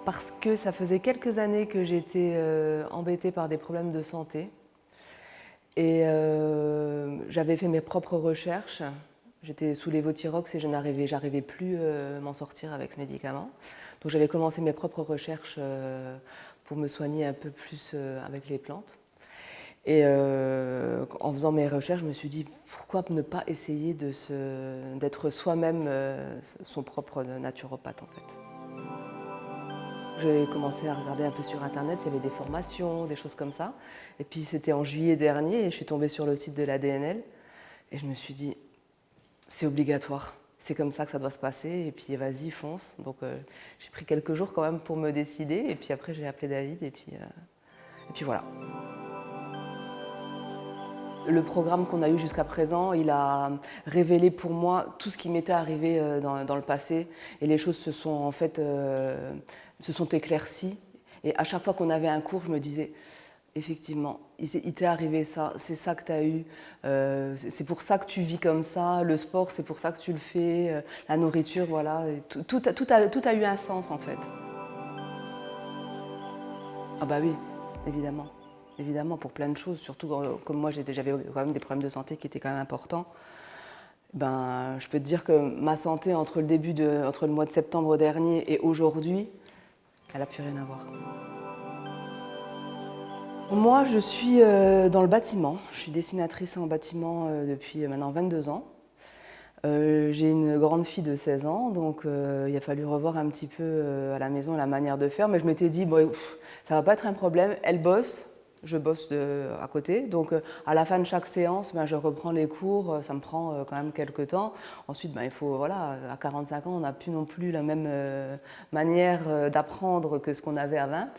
Parce que ça faisait quelques années que j'étais embêtée par des problèmes de santé. Et j'avais fait mes propres recherches. J'étais sous lévothyrox et j'arrivais plus à m'en sortir avec ce médicament. Donc j'avais commencé mes propres recherches pour me soigner un peu plus avec les plantes. Et en faisant mes recherches, je me suis dit pourquoi ne pas essayer d'être soi-même son propre naturopathe en fait. J'ai commencé à regarder un peu sur internet, il y avait des formations, des choses comme ça. Et puis c'était en juillet dernier et je suis tombée sur le site de la DNL et je me suis dit c'est obligatoire, c'est comme ça que ça doit se passer et puis vas-y fonce. Donc j'ai pris quelques jours quand même pour me décider et puis après j'ai appelé David et puis voilà. Le programme qu'on a eu jusqu'à présent, il a révélé pour moi tout ce qui m'était arrivé dans le passé et les choses se sont éclaircies. Et à chaque fois qu'on avait un cours, je me disais, effectivement, il t'est arrivé ça, c'est ça que tu as eu, c'est pour ça que tu vis comme ça, le sport, c'est pour ça que tu le fais, la nourriture, voilà. Tout a eu un sens en fait. Ah bah oui, évidemment. Évidemment, pour plein de choses, surtout comme moi j'avais quand même des problèmes de santé qui étaient quand même importants. Ben, je peux te dire que ma santé entre le mois de septembre dernier et aujourd'hui, elle n'a plus rien à voir. Moi, je suis dans le bâtiment. Je suis dessinatrice en bâtiment depuis maintenant 22 ans. J'ai une grande fille de 16 ans, donc il a fallu revoir un petit peu à la maison la manière de faire. Mais je m'étais dit, bon, ça va pas être un problème. Elle bosse, je bosse à côté. Donc à la fin de chaque séance, ben, je reprends les cours. Ça me prend quand même quelques temps. Ensuite, ben, il faut, voilà, à 45 ans, on n'a plus non plus la même manière d'apprendre que ce qu'on avait à 20.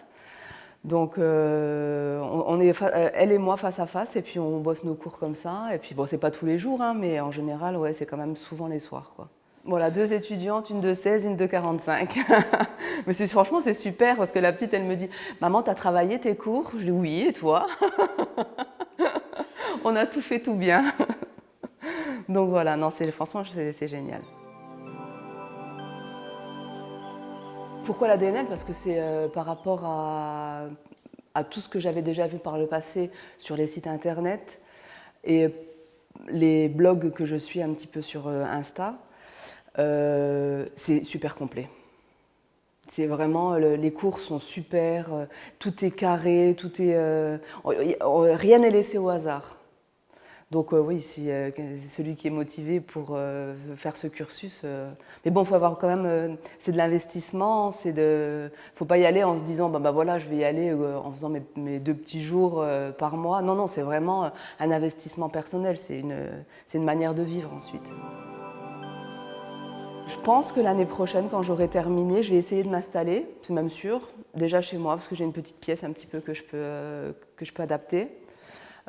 Donc, on est elle et moi face à face, et puis on bosse nos cours comme ça. Et puis, bon, c'est pas tous les jours, hein, mais en général, ouais, c'est quand même souvent les soirs, quoi. Voilà, 2 étudiantes, une de 16, une de 45. Mais franchement, c'est super, parce que la petite, elle me dit « Maman, t'as travaillé tes cours ?» Je dis « Oui, et toi ?» On a tout fait tout bien. Donc voilà, non, franchement, c'est génial. Pourquoi la DNL? Parce que c'est par rapport à tout ce que j'avais déjà vu par le passé sur les sites internet et les blogs que je suis un petit peu sur Insta. C'est super complet. C'est vraiment, les cours sont super, tout est carré, rien n'est laissé au hasard. Donc oui, si celui qui est motivé pour faire ce cursus, mais bon, il faut avoir quand même, c'est de l'investissement, faut pas y aller en se disant, bah voilà, je vais y aller en faisant mes 2 petits jours par mois. Non, non, c'est vraiment un investissement personnel, c'est une manière de vivre ensuite. Je pense que l'année prochaine, quand j'aurai terminé, je vais essayer de m'installer, c'est même sûr, déjà chez moi, parce que j'ai une petite pièce un petit peu que je peux adapter.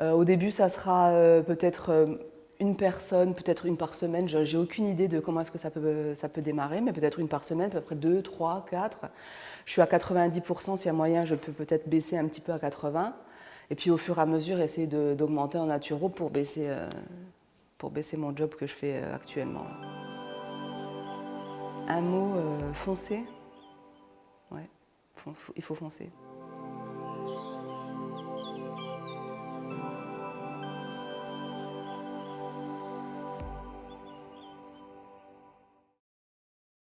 Au début, ça sera peut-être une personne, peut-être une par semaine. J'ai aucune idée de comment est-ce que ça peut démarrer, mais peut-être une par semaine, à peu près 2, 3, 4. Je suis à 90%, s'il y a moyen, je peux peut-être baisser un petit peu à 80. Et puis au fur et à mesure, essayer d'augmenter en naturo pour baisser mon job que je fais actuellement. Un mot, foncer. Ouais, il faut foncer.